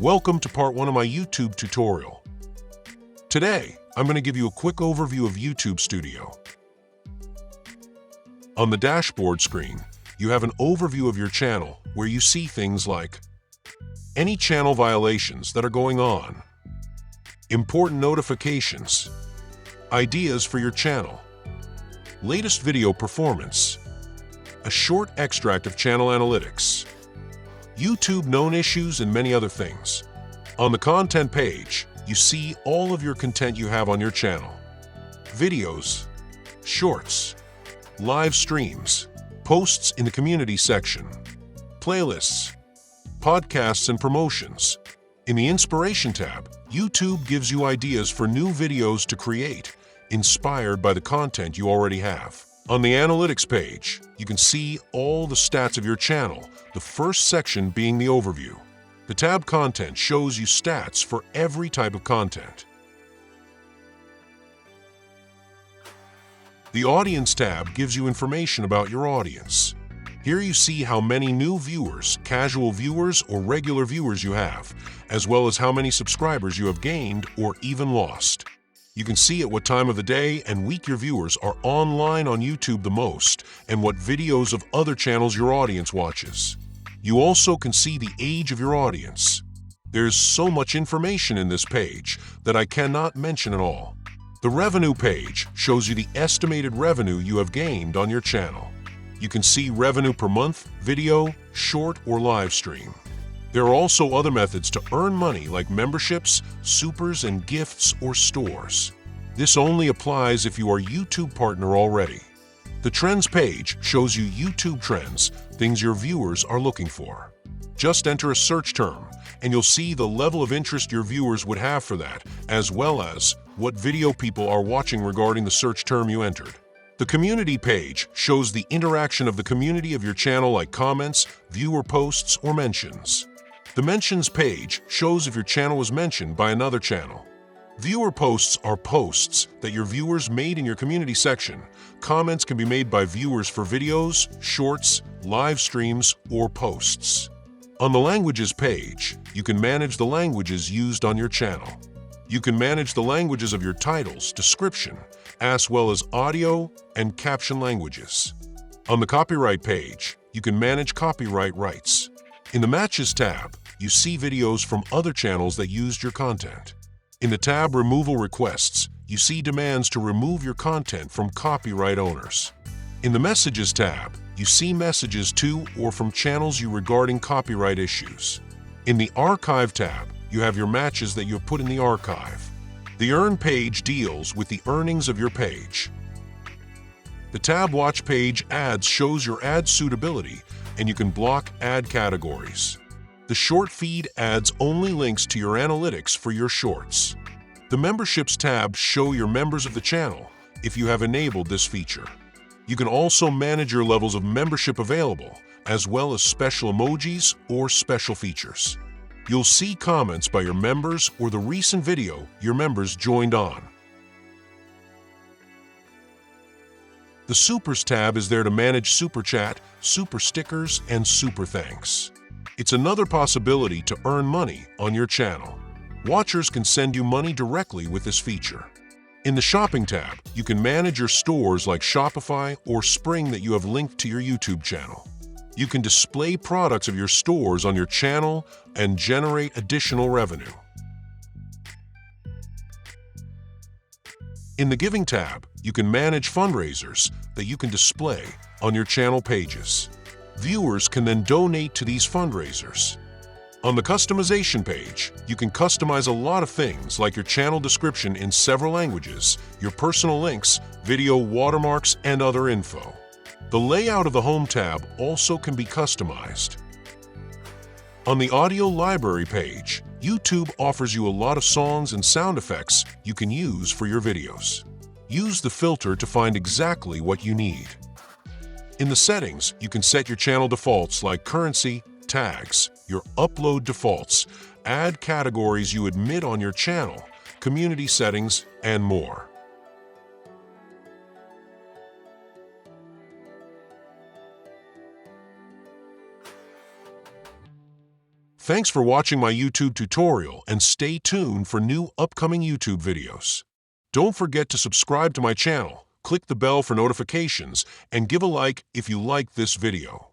Welcome to part 1 of my YouTube tutorial. Today, I'm going to give you a quick overview of YouTube Studio. On the dashboard screen, you have an overview of your channel where you see things like any channel violations that are going on, important notifications, ideas for your channel, latest video performance, a short extract of channel analytics, YouTube known issues, and many other things. On the content page, you see all of your content you have on your channel. Videos, shorts, live streams, posts in the community section, playlists, podcasts, and promotions. In the Inspiration tab, YouTube gives you ideas for new videos to create, inspired by the content you already have. On the Analytics page, you can see all the stats of your channel, the first section being the overview. The tab Content shows you stats for every type of content. The Audience tab gives you information about your audience. Here you see how many new viewers, casual viewers, or regular viewers you have, as well as how many subscribers you have gained or even lost. You can see at what time of the day and week your viewers are online on YouTube the most and what videos of other channels your audience watches. You also can see the age of your audience. There's so much information in this page that I cannot mention it all. The Revenue page shows you the estimated revenue you have gained on your channel. You can see revenue per month, video, short, or live stream. There are also other methods to earn money like memberships, supers, and gifts or stores. This only applies if you are a YouTube partner already. The Trends page shows you YouTube trends, things your viewers are looking for. Just enter a search term, and you'll see the level of interest your viewers would have for that, as well as what video people are watching regarding the search term you entered. The Community page shows the interaction of the community of your channel like comments, viewer posts, or mentions. The Mentions page shows if your channel was mentioned by another channel. Viewer posts are posts that your viewers made in your community section. Comments can be made by viewers for videos, shorts, live streams, or posts. On the Languages page, you can manage the languages used on your channel. You can manage the languages of your titles, description, as well as audio and caption languages. On the Copyright page, you can manage copyright rights. In the Matches tab, you see videos from other channels that used your content. In the tab Removal Requests, you see demands to remove your content from copyright owners. In the Messages tab, you see messages to or from channels you regarding copyright issues. In the Archive tab, you have your matches that you have put in the archive. The Earn page deals with the earnings of your page. The tab Watch page Ads shows your ad suitability, and you can block ad categories. The Short feed adds only links to your analytics for your shorts. The Memberships tab show your members of the channel if you have enabled this feature. You can also manage your levels of membership available, as well as special emojis or special features. You'll see comments by your members or the recent video your members joined on. The Supers tab is there to manage Super Chat, Super Stickers, and Super Thanks. It's another possibility to earn money on your channel. Watchers can send you money directly with this feature. In the Shopping tab, you can manage your stores like Shopify or Spring that you have linked to your YouTube channel. You can display products of your stores on your channel and generate additional revenue. In the Giving tab, you can manage fundraisers that you can display on your channel pages. Viewers can then donate to these fundraisers. On the Customization page, you can customize a lot of things like your channel description in several languages, your personal links, video watermarks, and other info. The layout of the Home tab also can be customized. On the Audio Library page, YouTube offers you a lot of songs and sound effects you can use for your videos. Use the filter to find exactly what you need. In the Settings, you can set your channel defaults like currency, tags, your upload defaults, ad categories you admit on your channel, community settings, and more. Thanks for watching my YouTube tutorial and stay tuned for new upcoming YouTube videos. Don't forget to subscribe to my channel, click the bell for notifications, and give a like if you like this video.